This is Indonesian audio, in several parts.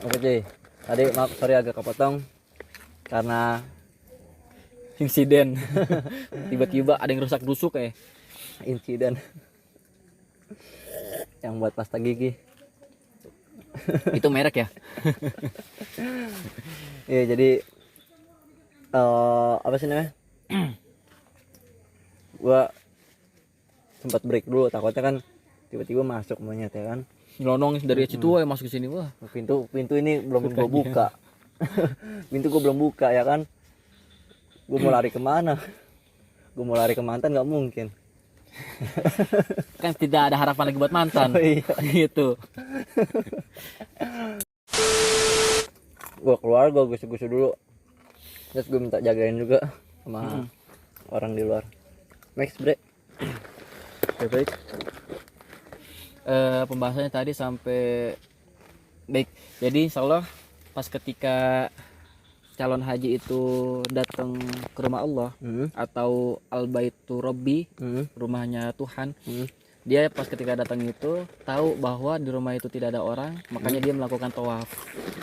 Oke cuy, tadi maaf sorry agak kepotong karena Insiden. Tiba-tiba ada yang rusak-rusuk insiden yang buat pasta gigi. Itu merek ya? Iya jadi apa sih namanya? Gua sempat break dulu, takutnya kan tiba-tiba masuk monyet ya kan. Nyelonong dari situ masuk ke sini wah. Pintu ini belum gua buka. Pintu gua belum buka ya kan. Gua mau lari kemana? Gua mau lari ke mantan nggak mungkin. Kan tidak ada harapan lagi buat mantan. Oh, iya. Gitu. Gua keluar, gua gusur-gusur dulu. Terus gua minta jagain juga sama orang di luar. Max bre. Oke, baik. Pembahasannya tadi sampai baik. Jadi insyaallah pas ketika calon haji itu datang ke rumah Allah atau al-baitu Rabbi, rumahnya Tuhan. Dia pas ketika datang itu tahu bahwa di rumah itu tidak ada orang, makanya dia melakukan tawaf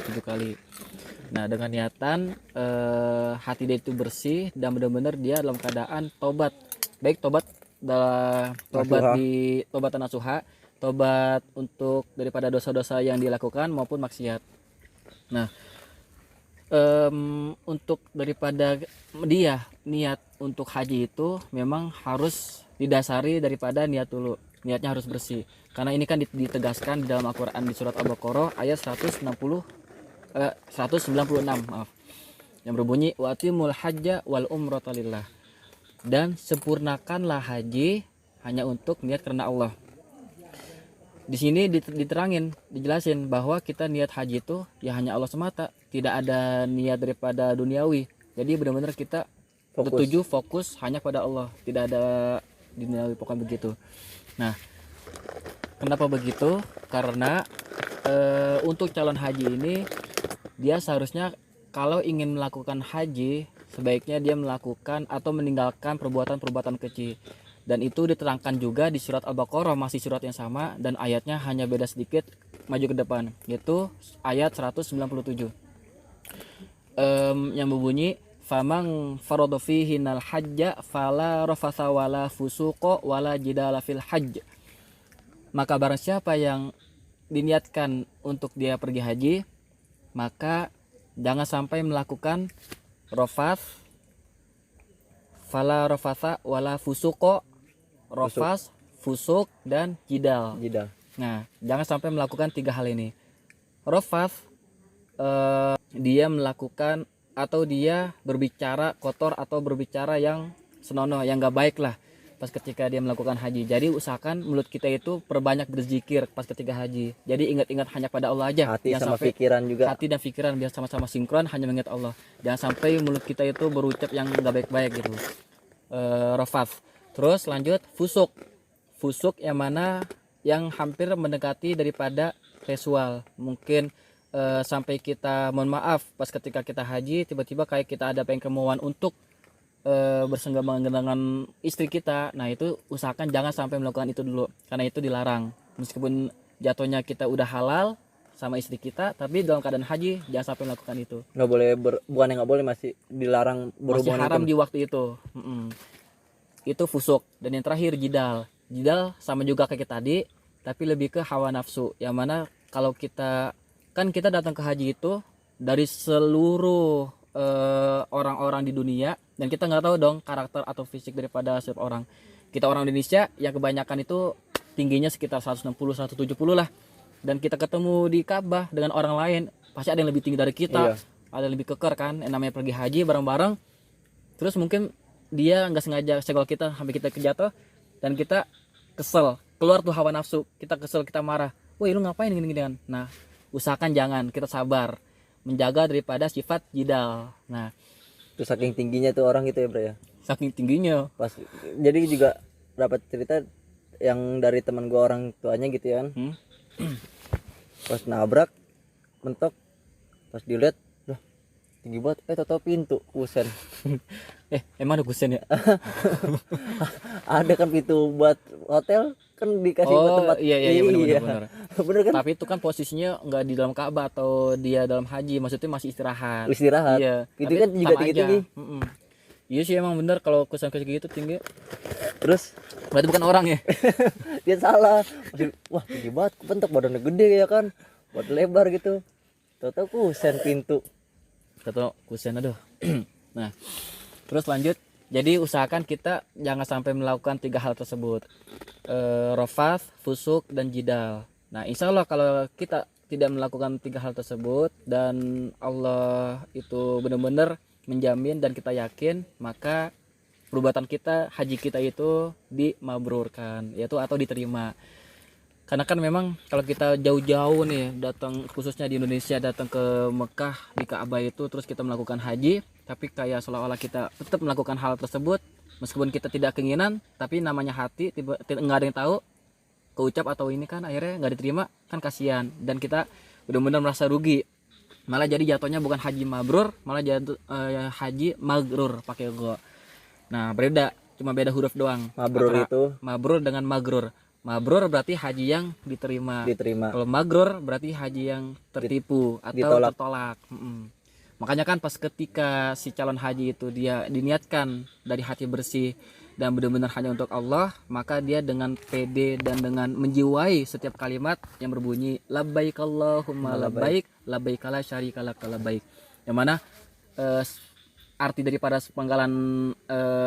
7 kali. Nah, dengan niatan hati dia itu bersih dan benar-benar dia dalam keadaan tobat. Baik tobat di tobat nasuha, tobat untuk daripada dosa-dosa yang dilakukan maupun maksiat. Nah, untuk daripada dia niat untuk haji itu memang harus didasari daripada niat dulu. Niatnya harus bersih. Karena ini kan ditegaskan di dalam Al-Qur'an di surat Al-Baqarah ayat 196 maaf. Yang berbunyi wa atimul hajja wal umrata lillah. Dan sempurnakanlah haji hanya untuk niat karena Allah. Di sini dijelasin bahwa kita niat haji itu ya hanya Allah semata, tidak ada niat daripada duniawi. Jadi benar-benar kita bertuju fokus hanya pada Allah, tidak ada duniawi, pokoknya begitu. Nah, kenapa begitu? Karena untuk calon haji ini dia seharusnya kalau ingin melakukan haji sebaiknya dia melakukan atau meninggalkan perbuatan-perbuatan kecil. Dan itu diterangkan juga di surat Al-Baqarah, masih surat yang sama dan ayatnya hanya beda sedikit maju ke depan, yaitu ayat 197 yang berbunyi famang farada fihi nal hajja fala rafatha wala fusuqa wala jidala fil hajj. Maka barang siapa yang diniatkan untuk dia pergi haji, maka jangan sampai melakukan rafats, fala rafatha wala fusuqa, rafas, fusuk, dan jidal. Nah, jangan sampai melakukan 3 hal ini. Rafas, dia melakukan atau dia berbicara kotor atau berbicara yang senonoh, yang gak baik lah pas ketika dia melakukan haji. Jadi usahakan mulut kita itu perbanyak berzikir pas ketika haji. Jadi ingat-ingat hanya pada Allah aja. Hati jangan sama sampai pikiran juga. Hati dan pikiran biar sama-sama sinkron hanya mengingat Allah. Jangan sampai mulut kita itu berucap yang gak baik-baik gitu. Rafas. Terus lanjut fusuk. Fusuk yang mana yang hampir mendekati daripada seksual. Mungkin sampai kita mohon maaf pas ketika kita haji tiba-tiba kayak kita ada pengen kemauan untuk bersenggama dengan istri kita. Nah, itu usahakan jangan sampai melakukan itu dulu karena itu dilarang. Meskipun jatuhnya kita udah halal sama istri kita, tapi dalam keadaan haji jangan sampai melakukan itu. Nggak boleh bukan yang nggak boleh, masih dilarang berhubungan, masih haram itu. Di waktu itu. Itu fusuk. Dan yang terakhir jidal sama juga kayak tadi tapi lebih ke hawa nafsu, yang mana kalau kita datang ke haji itu dari seluruh orang-orang di dunia dan kita nggak tahu dong karakter atau fisik daripada setiap orang. Kita orang Indonesia yang kebanyakan itu tingginya sekitar 160-170 lah, dan kita ketemu di Ka'bah dengan orang lain pasti ada yang lebih tinggi dari kita. Ada yang lebih keker kan, yang namanya pergi haji bareng-bareng. Terus mungkin dia nggak sengaja segol kita sampai kita kejatuh dan kita kesel, keluar tuh hawa nafsu, kita kesel, kita marah, woi lu ngapain gini kan. Nah, usahakan jangan, kita sabar menjaga daripada sifat jidal. Nah, itu saking tingginya tuh orang gitu ya bro ya, saking tingginya pas. Jadi juga dapat cerita yang dari teman gua orang tuanya gitu ya kan. Pas nabrak mentok, pas dilihat tinggi banget, tau pintu kusen. Emang ada kusen ya? Ada kan pintu buat hotel kan dikasih buat tempat. Iya benar. Bener kan? Tapi itu kan posisinya nggak di dalam Ka'bah atau dia dalam haji, maksudnya masih istirahat. Istirahat. Iya. Itu Tapi kan juga sama tinggi. aja. Iya sih emang bener kalau kusen-kusen gitu tinggi. Terus Berarti bukan orang ya? dia salah. Wah tinggi banget, kepentok badannya gede ya kan, badan lebar gitu. Tahu-tahu kusen pintu. Atau kusen aduh. Nah, terus lanjut. Jadi usahakan kita jangan sampai melakukan 3 hal tersebut. Rafath, fusuk, dan jidal. Nah, insya Allah kalau kita tidak melakukan 3 hal tersebut dan Allah itu benar-benar menjamin dan kita yakin, maka perbuatan kita, haji kita itu dimabrurkan, yaitu atau diterima. Karena kan memang kalau kita jauh-jauh nih datang, khususnya di Indonesia, datang ke Mekah di Ka'bah itu, terus kita melakukan haji, tapi kayak seolah-olah kita tetap melakukan hal tersebut meskipun kita tidak keinginan, tapi namanya hati nggak ada yang tahu, keucap atau ini kan akhirnya nggak diterima, kan kasihan dan kita benar-benar merasa rugi. Malah jadi jatuhnya bukan haji mabrur, malah jatuh haji magrur pakai go. Nah, cuma beda huruf doang. Mabrur itu mabrur dengan magrur. Mabrur berarti haji yang diterima. Kalau magrur berarti haji yang tertipu atau tertolak. Makanya kan pas ketika si calon haji itu dia diniatkan dari hati bersih dan benar-benar hanya untuk Allah, maka dia dengan pede dan dengan menjiwai setiap kalimat yang berbunyi labbaik Allahumma labbaik labbaik la syarika lak labbaik. Yang mana arti daripada penggalan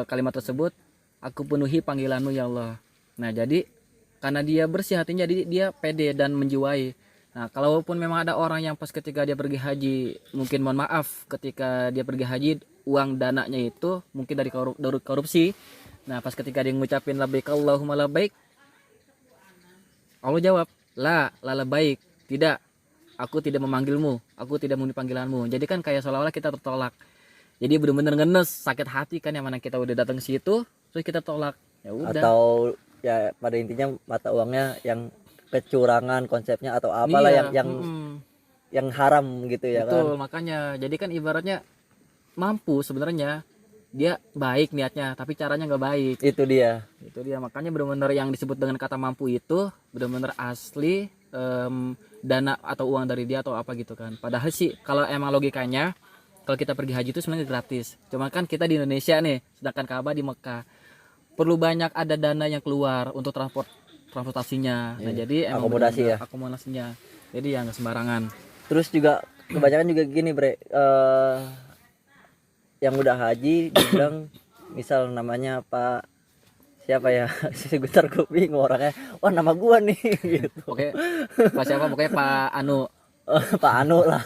kalimat tersebut, aku penuhi panggilanmu ya Allah. Nah, jadi karena dia bersih hatinya, dia pede dan menjiwai. Nah, kalaupun memang ada orang yang pas ketika dia pergi haji, mungkin mohon maaf ketika dia pergi haji uang dananya itu mungkin dari korupsi. Nah, pas ketika dia ngucapin labbaik Allahumma labbaik, Allah jawab, la labbaik, tidak, aku tidak memanggilmu, aku tidak memenuhi panggilanmu. Jadi kan kayak seolah-olah kita tertolak. Jadi benar-benar ngenes, sakit hati kan, yang mana kita udah datang ke situ terus kita tolak. Ya udah. Atau ya pada intinya mata uangnya yang kecurangan konsepnya atau apalah yang haram gitu ya. Betul, kan. Makanya jadi kan ibaratnya mampu sebenarnya dia baik niatnya tapi caranya nggak baik. Itu dia makanya benar-benar yang disebut dengan kata mampu itu benar-benar asli dana atau uang dari dia atau apa gitu kan. Padahal sih kalau emang logikanya kalau kita pergi haji itu sebenarnya gratis, cuma kan kita di Indonesia nih, sedangkan Ka'bah di Mekah perlu banyak ada dana yang keluar untuk transportasinya. Nah, jadi emang akomodasinya jadi ya nggak sembarangan. Terus juga kebanyakan juga gini bre, yang udah haji dibilang misal namanya Pak siapa ya, sebentar gue bingung orangnya, wah nama gua nih gitu. Oke, Pak siapa, pokoknya Pak Anu. Pak Anu lah.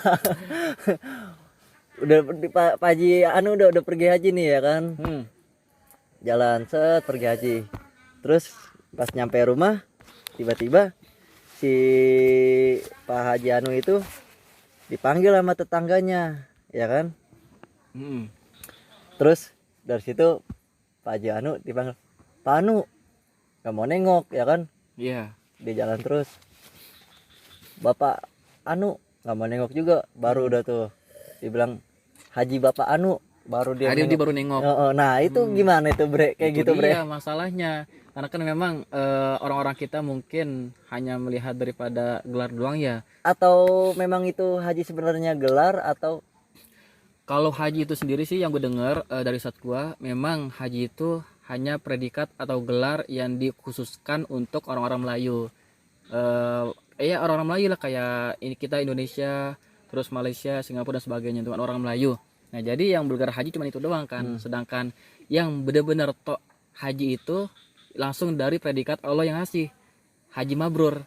Udah Pak Haji Anu udah pergi haji nih ya kan. Jalan set pergi haji, terus pas nyampe rumah tiba-tiba si Pak Haji Anu itu dipanggil sama tetangganya ya kan. Terus dari situ Pak Haji Anu dipanggil, Pak Anu nggak mau nengok ya kan. Iya. Dia jalan terus, Bapak Anu nggak mau nengok juga. Baru udah tuh dibilang Haji Bapak Anu, baru dia baru nengok. Nah itu gimana itu bre, kayak itu gitu bre. Iya masalahnya, karena kan memang orang-orang kita mungkin hanya melihat daripada gelar doang ya. Atau memang itu haji sebenarnya gelar atau? Kalau haji itu sendiri sih yang gue dengar dari Ustadz gua, memang haji itu hanya predikat atau gelar yang dikhususkan untuk orang-orang Melayu. Orang-orang Melayu lah, kayak ini kita Indonesia, terus Malaysia, Singapura dan sebagainya, itu orang Melayu. Nah, jadi yang bergelar haji cuma itu doang kan. Sedangkan yang benar-benar haji itu langsung dari predikat Allah yang ngasih, haji mabrur.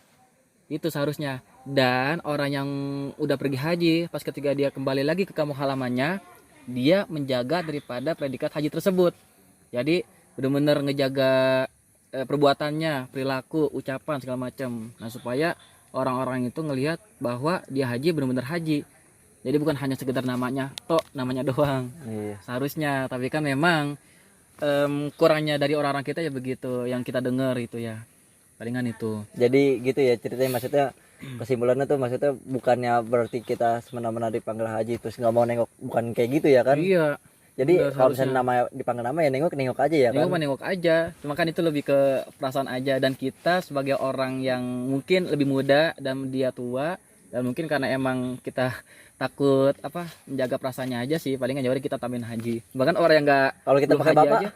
Itu seharusnya. Dan orang yang udah pergi haji, pas ketika dia kembali lagi ke kampung halamannya, dia menjaga daripada predikat haji tersebut. Jadi benar-benar ngejaga perbuatannya, perilaku, ucapan segala macam. Nah, supaya orang-orang itu ngelihat bahwa dia haji benar-benar haji. Jadi bukan hanya sekedar namanya doang. Iya. Seharusnya, tapi kan memang kurangnya dari orang-orang kita ya begitu yang kita dengar itu ya. Palingan itu. Jadi gitu ya ceritanya, maksudnya kesimpulannya tuh maksudnya bukannya berarti kita semena-mena dipanggil haji terus nggak mau nengok, bukan kayak gitu ya kan. Iya. Jadi Udah kalau misalnya seharusnya. nama dipanggil nama ya nengok aja ya kan. Nengok aja, cuma kan itu lebih ke perasaan aja, dan kita sebagai orang yang mungkin lebih muda dan dia tua, dan mungkin karena emang kita takut apa menjaga perasaannya aja sih, palingan jadi kita tambahin haji. Bahkan orang yang nggak Kalau kita belum pakai haji bapak, aja,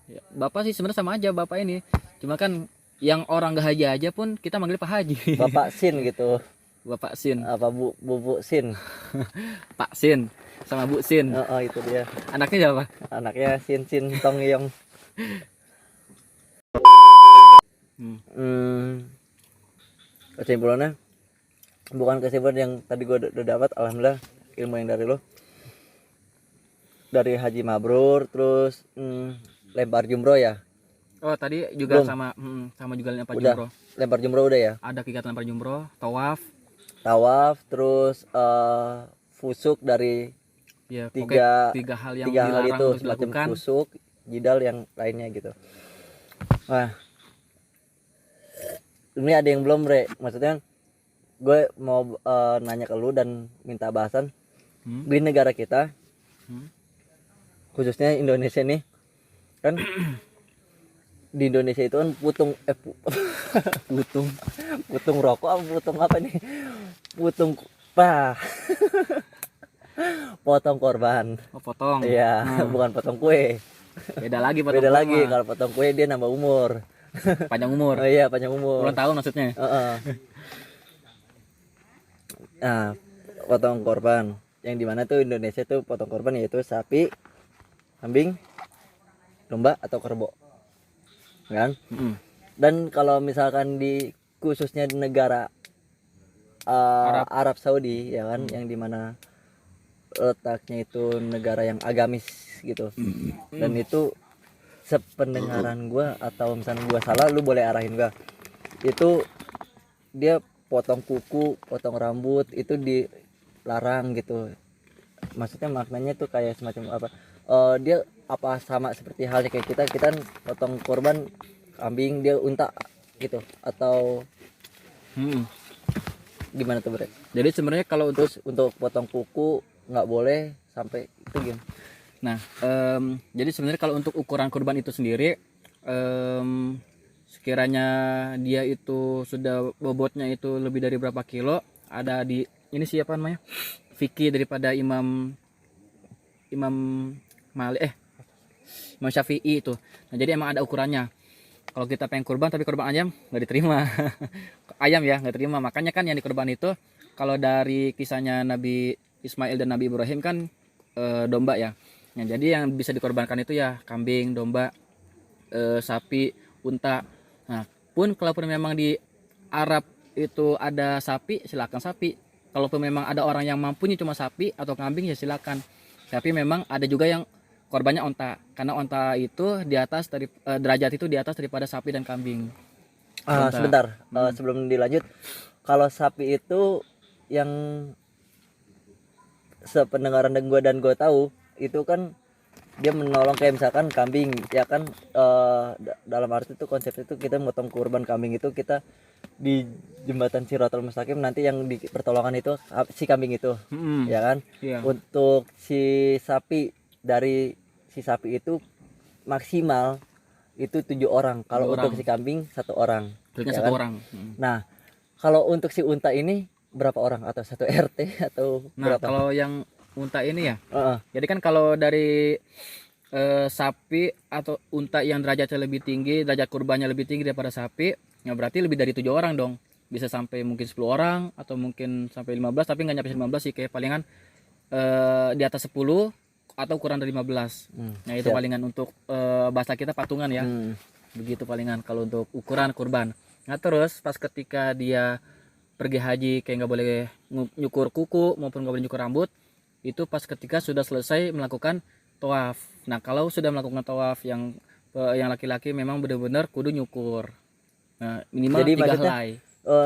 ya, bapak sih sebenarnya sama aja bapak ini, cuma kan yang orang nggak haji aja pun kita manggil Pak Haji. bapak Sin gitu. Bapak Sin, Apa bu Sin. Pak Sin, sama Bu Sin. Oh, itu dia. Anaknya siapa? Anaknya Sin Sin Tong Yong. Hmm. Kesimpulannya bukan kesimpulan yang tadi gue udah dapat, alhamdulillah ilmu yang dari lo, dari haji mabrur, terus lempar jumroh ya. Oh tadi juga Belum. sama juga lempar Udah. jumroh. Lempar jumroh udah ya. Ada kegiatan lempar jumroh, tawaf, Tawaf, terus fusuk dari ya tiga pokoknya tiga hal yang tiga hal dilarang itu, untuk semacam dilakukan. fusuk, jidal yang lainnya gitu. Nah, ini ada yang belum Bre, maksudnya gue mau nanya ke lu dan minta bahasan di negara kita, khususnya Indonesia nih kan. Di Indonesia itu kan putung putung rokok apa putung apa nih, putung potong korban. Oh, potong. Iya. Bukan potong kue, Beda lagi potong. beda lagi. kurma. Kalau potong kue dia nambah umur. Panjang umur. Oh iya, panjang umur. Ulang tahun maksudnya. Heeh. Nah, potong korban yang dimana tuh Indonesia tuh potong korban yaitu sapi, kambing, domba atau kerbau kan. Dan kalau misalkan di khususnya di negara Arab Saudi ya kan, yang dimana letaknya itu negara yang agamis gitu. Dan itu sependengaran gua, atau misalnya gua salah lu boleh arahin gua, itu dia potong kuku, potong rambut itu dilarang gitu. Maksudnya maknanya tuh kayak semacam apa, dia apa sama seperti halnya kayak kita kan potong korban kambing, dia unta gitu, atau gimana tuh Bre? Jadi sebenarnya kalau Terus untuk potong kuku nggak boleh sampai itu gimana? Nah, jadi sebenarnya kalau untuk ukuran kurban itu sendiri, sekiranya dia itu sudah bobotnya itu lebih dari berapa kilo, ada di ini siapa namanya, fikih daripada Imam Imam Syafi'i itu. Nah, jadi emang ada ukurannya. Kalau kita pengen kurban tapi kurban ayam nggak diterima. Ayam ya nggak terima. Makanya kan yang dikurban itu, kalau dari kisahnya Nabi Ismail dan Nabi Ibrahim kan domba ya. Nah, jadi yang bisa dikorbankan itu ya kambing, domba, sapi, unta. Nah, kalaupun memang di Arab itu ada sapi, silakan sapi. Kalaupun memang ada orang yang mampunya cuma sapi atau kambing ya silakan. Tapi memang ada juga yang korbannya onta, karena onta itu di atas dari derajat itu di atas daripada sapi dan kambing. Onta. Sebentar, sebelum dilanjut, kalau sapi itu yang sependengaran dan gue tahu itu kan dia menolong kayak misalkan kambing ya kan, dalam arti itu konsep itu kita motong kurban kambing itu kita di jembatan Shiratal Mustaqim, nanti yang di pertolongan itu si kambing itu ya kan. Iya. Untuk si sapi, dari si sapi itu maksimal itu 7 orang, kalau untuk si kambing 1 orang Belinya ya satu kan? orang. Nah kalau untuk si unta ini berapa orang, atau satu RT atau Nah, berapa? kalau yang unta ini ya, Heeh. jadi kan kalau dari sapi atau unta yang derajatnya lebih tinggi, derajat kurbannya lebih tinggi daripada sapi, ya berarti lebih dari 7 orang dong. Bisa sampai mungkin 10 orang atau mungkin sampai 15, tapi nggak nyampe 15 sih, kayak palingan di atas 10 atau kurang dari 15. Nah, itu siap. palingan untuk bahasa kita patungan ya. Begitu palingan kalau untuk ukuran kurban. Nah, terus pas ketika dia pergi haji, kayak nggak boleh nyukur kuku maupun nggak boleh nyukur rambut, itu pas ketika sudah selesai melakukan tawaf. Nah, kalau sudah melakukan tawaf yang laki-laki memang benar-benar kudu nyukur. Nah, minimal Jadi 3 maksudnya, helai.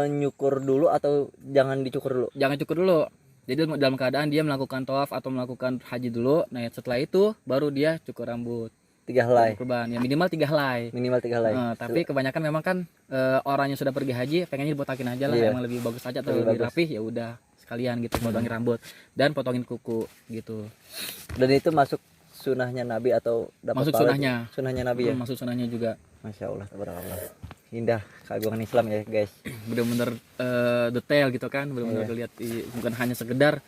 nyukur dulu atau jangan dicukur dulu? Jangan cukur dulu. Jadi dalam keadaan dia melakukan tawaf atau melakukan haji dulu. Nah, setelah itu baru dia cukur rambut. 3 helai. Kurban ya minimal 3 helai. Minimal 3 helai. Tapi kebanyakan memang kan orang yang sudah pergi haji pengennya dibotakin aja lah, Iya. emang lebih bagus aja atau Lebih lebih rapih, ya udah sekalian gitu potongin rambut dan potongin kuku gitu. Dan itu masuk sunahnya Nabi atau dapat Masuk pahala sunahnya. sunahnya Nabi ya. Masuk sunahnya juga. Masya Allah, tabarakallah. Indah keagungan Islam ya guys. Bener-bener detail gitu kan, bener-bener lihat bukan hanya sekedar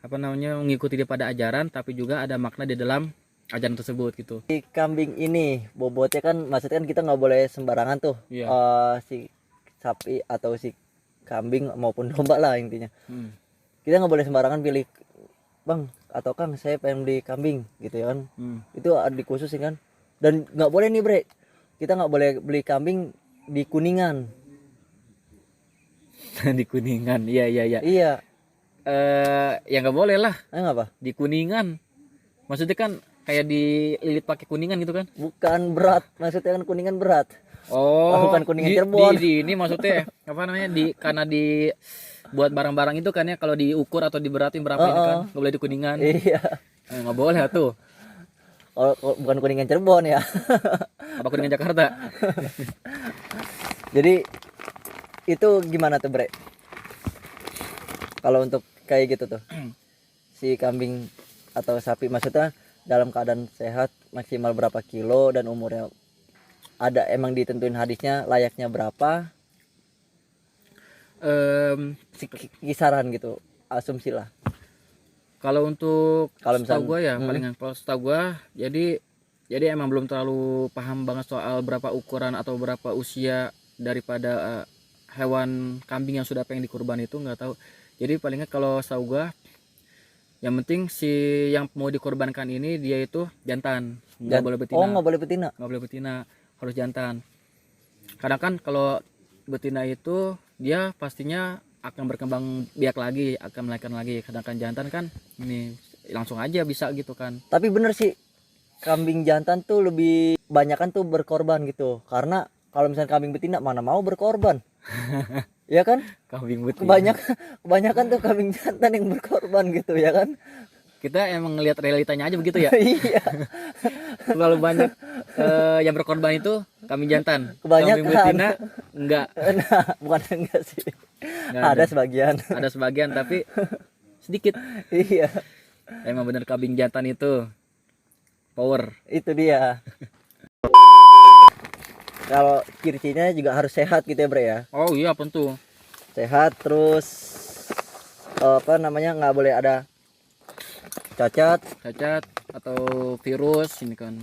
apa namanya mengikuti daripada ajaran, tapi juga ada makna di dalam ajaran tersebut gitu. Si kambing ini bobotnya kan, maksudnya kan kita nggak boleh sembarangan tuh. Iya. Si sapi atau si kambing maupun domba lah intinya. Hmm. Kita nggak boleh sembarangan pilih, bang atau kang saya pengen beli kambing gitu ya kan. Itu ada dikhususin kan. Dan nggak boleh nih bre, kita nggak boleh beli kambing di Kuningan. Di Kuningan, iya. Iya. Ya nggak boleh lah Apa? di Kuningan. Maksudnya kan kayak dililit pakai kuningan gitu kan? Bukan berat, maksudnya kan Kuningan berat. Oh, bukan Kuningan Cirebon. Ini maksudnya apa namanya karena di buat barang-barang itu kan ya, kalau diukur atau diberatin berapa ini kan nggak boleh di Kuningan. Iya. Nggak boleh tuh. Kalau bukan Kuningan Cirebon ya. Apa Kuningan Jakarta? Jadi itu gimana tuh bre? Kalau untuk kayak gitu tuh, si kambing atau sapi maksudnya dalam keadaan sehat maksimal berapa kilo dan umurnya ada emang ditentuin hadisnya layaknya berapa? Kisaran gitu, asumsi lah. Kalau untuk Kalau setahu gue ya, misalnya, kalau setahu gue, jadi emang belum terlalu paham banget soal berapa ukuran atau berapa usia daripada hewan kambing yang sudah pengen dikurban itu, nggak tahu. Jadi palingnya kalau setahu gue, yang penting si yang mau dikorbankan ini dia itu jantan, nggak boleh betina. Oh, nggak boleh betina. Nggak boleh betina, harus jantan. Karena kan kalau betina itu dia pastinya akan berkembang biak lagi, akan melahirkan lagi. Sedangkan jantan kan ini langsung aja bisa gitu kan. Tapi bener sih, kambing jantan tuh lebih banyakan tuh berkorban gitu. Karena kalau misalnya kambing betina mana mau berkorban. Ya kan? Kambing betina. Kebanyakan tuh kambing jantan yang berkorban gitu ya kan? Kita emang ngelihat realitanya aja begitu ya. Iya. Terlalu banyak yang berkorban itu kambing jantan. Kebanyakan. Kambing betina enggak. Nah, bukan enggak sih. Nggak Ada sebagian. Ada sebagian tapi sedikit. Iya. Emang bener kambing jantan itu power. Itu dia. Kalau ciri-cirinya juga harus sehat gitu ya bre ya. Oh iya tentu. Sehat terus apa namanya nggak boleh ada cacat atau virus ini kan.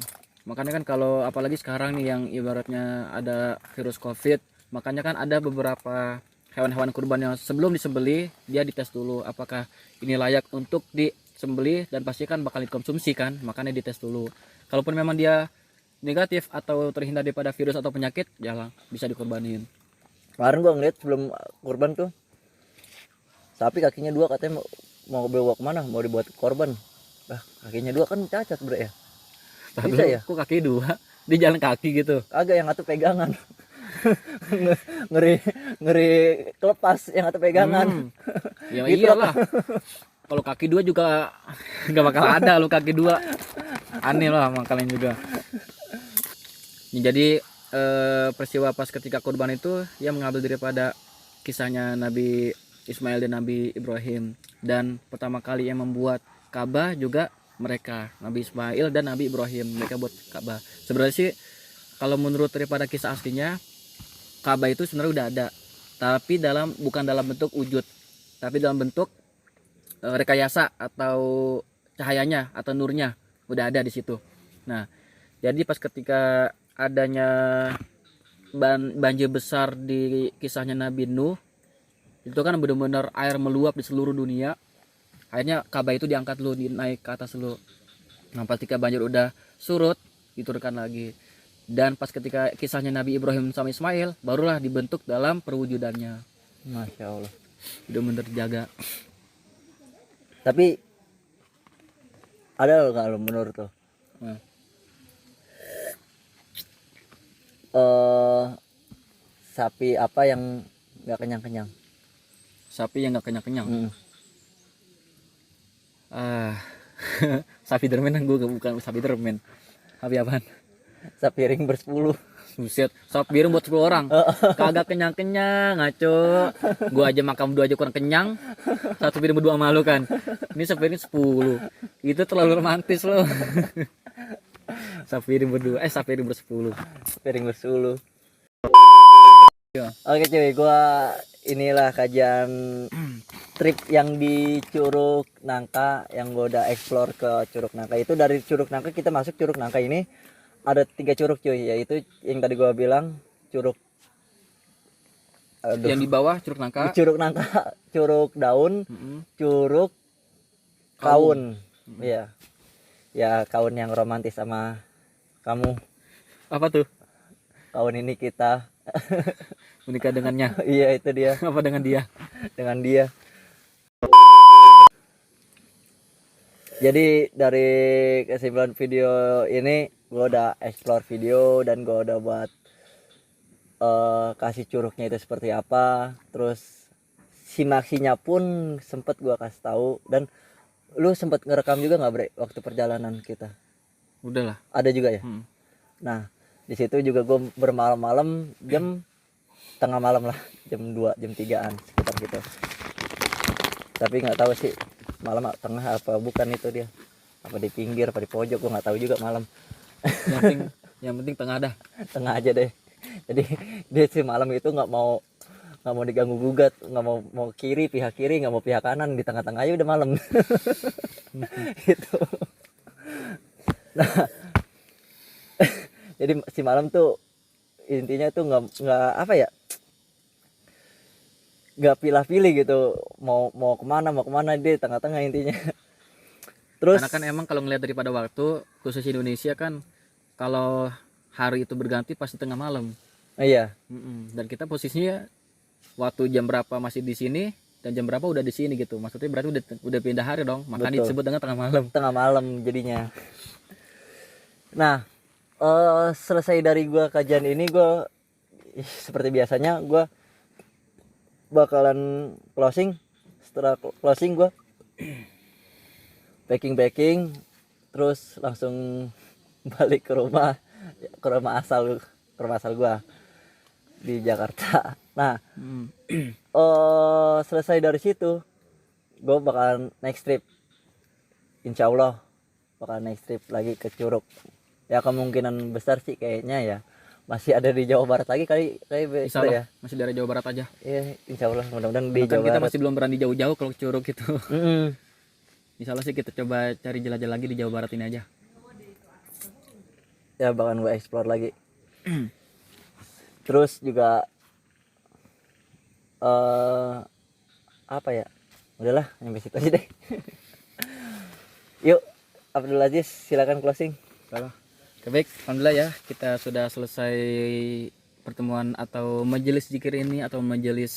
Makanya kan kalau apalagi sekarang nih yang ibaratnya ada virus COVID, makanya kan ada beberapa hewan-hewan kurban yang sebelum disembelih dia dites dulu apakah ini layak untuk disembelih dan pasti kan bakal dikonsumsi kan, makanya dites dulu. Kalaupun memang dia negatif atau terhindar daripada virus atau penyakit, ya bisa dikorbanin. Kemarin gua ngeliat sebelum kurban tuh sapi kakinya 2 katanya mau bawa kemana, mau dibuat korban. Kakinya 2 kan cacat bre ya. Bisa ya? Kok kaki 2 di jalan kaki gitu? Agak yang satu pegangan. ngeri kelepas yang satu pegangan. Ya Gitu iyalah. Kalau kaki 2 juga nggak bakal ada lo kaki 2. Aneh lah makanya juga. Jadi peristiwa pas ketika kurban itu dia mengambil daripada kisahnya Nabi Ismail dan Nabi Ibrahim, dan pertama kali yang membuat Ka'bah juga mereka, Nabi Ismail dan Nabi Ibrahim, mereka buat Ka'bah. Sebenarnya sih kalau menurut daripada kisah aslinya Ka'bah itu sebenarnya udah ada, tapi bukan dalam bentuk wujud, tapi dalam bentuk rekayasa atau cahayanya atau nurnya udah ada di situ. Nah, jadi pas ketika adanya banjir besar di kisahnya Nabi Nuh, itu kan benar-benar air meluap di seluruh dunia. Akhirnya Ka'bah itu diangkat dulu, naik ke atas dulu. Nah, pas ketika banjir udah surut, diturunkan lagi. Dan pas ketika kisahnya Nabi Ibrahim sama Ismail, barulah dibentuk dalam perwujudannya. Masya Allah. Benar-benar terjaga. Tapi ada loh kalau menurut lo sapi apa yang nggak kenyang-kenyang? Sapi yang nggak kenyang-kenyang. Sapi dermen, gue bukan sapi dermen. Sapi apaan? Sapi ring bersepuluh. Buset, sapi biru buat 10 orang. Kagak kenyang-kenyang, ngaco. Gua aja makan 2 aja kurang kenyang. Satu piring berdua malu kan. Ini sapi ini 10. Itu terlalu romantis loh. Sapiring berdua, Sapiring bersepuluh. piring bersuluh. Iya. Oke cuy, gua inilah kajian trip yang di Curug Nangka yang gua udah explore ke Curug Nangka. Itu dari Curug Nangka kita masuk Curug Nangka ini ada 3 curug cuy, yaitu yang tadi gua bilang Curug Yang di bawah Curug Nangka. Curug Nangka, Curug Daun, Curug Kaun. Iya. Ya kaun yang romantis sama kamu. Apa tuh? Kaun ini kita. Menikah dengannya. Iya itu dia. Apa dengan dia? Dengan dia. Jadi dari kesimpulan video ini gue udah explore video dan gue udah buat kasih curugnya itu seperti apa, terus simaksinya pun sempet gue kasih tahu. Dan lu sempet ngerekam juga nggak Bre waktu perjalanan kita? Udahlah. Ada juga ya. Nah di situ juga gue bermalam-malam jam tengah malam lah, jam 2 jam 3an sekitar gitu. Tapi nggak tahu sih malam tengah apa bukan, itu dia apa di pinggir apa di pojok gue nggak tahu juga malam. Yang penting tengah dah. Tengah aja deh. Jadi dia sih malam itu nggak mau diganggu gugat, nggak mau kiri pihak kiri, nggak mau pihak kanan, di tengah-tengah aja udah malam. Gitu. Nah jadi si malam tuh intinya tuh nggak apa ya, nggak pilih-pilih gitu, mau kemana dia di tengah-tengah intinya. Terus Karena kan emang kalau ngelihat daripada waktu khusus Indonesia kan, kalau hari itu berganti pasti tengah malam. iya Dan kita posisinya waktu jam berapa masih di sini dan jam berapa udah di sini gitu. Maksudnya berarti udah pindah hari dong. Makanya Betul. disebut dengan tengah malam jadinya. Nah selesai dari gua kajian ini, gua seperti biasanya gua bakalan closing. Setelah closing gua packing terus langsung balik ke rumah asal gua di Jakarta. Nah selesai dari situ gua bakalan next trip, insya Allah bakalan next trip lagi ke Curug. Ya kemungkinan besar sih kayaknya ya masih ada di Jawa Barat lagi kali Insya Allah ya. masih dari Jawa Barat aja. Iya insya Allah mudah-mudahan di Karena kan Jawa kita Barat. masih belum berani jauh-jauh kalau ke Curug gitu. Insya Allah sih kita coba cari jelajah lagi di Jawa Barat ini aja. Ya bakalan gue explore lagi. Terus juga apa ya, udahlah sampai situ aja deh. Yuk Abdul Aziz silakan closing. Oke, baik, alhamdulillah ya kita sudah selesai pertemuan atau majelis zikir ini atau majelis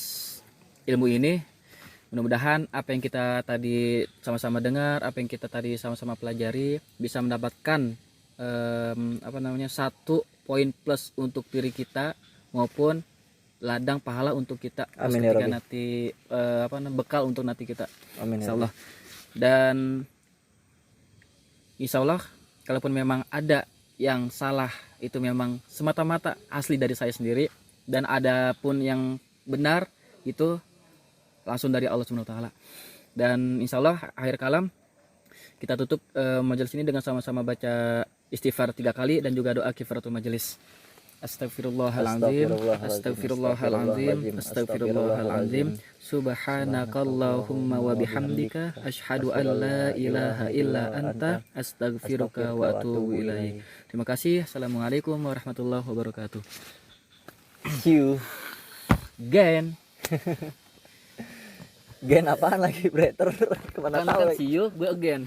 ilmu ini. Mudah-mudahan apa yang kita tadi sama-sama dengar, apa yang kita tadi sama-sama pelajari bisa mendapatkan satu poin plus untuk diri kita maupun ladang pahala untuk kita Amin ya ketika Rabbi. nanti bekal untuk nanti kita. Amin ya Insyaallah. Dan insyaallah kalaupun memang ada yang salah itu memang semata-mata asli dari saya sendiri, dan ada pun yang benar itu langsung dari Allah Subhanahu wa taala. Dan insyaallah akhir kalam kita tutup majelis ini dengan sama-sama baca istighfar 3 kali dan juga doa kifaratul majelis. Astagfirullahaladzim, astagfirullahaladzim, astagfirullahaladzim. Subhanakallahumma wa bihamdika asyhadu an la ilaha illa anta astaghfiruka wa atubu ilaik. Terima kasih. Assalamualaikum warahmatullahi wabarakatuh. See you. Gen. Gen apaan lagi bre? Kemana Kan tahu lagi? see you, gue again.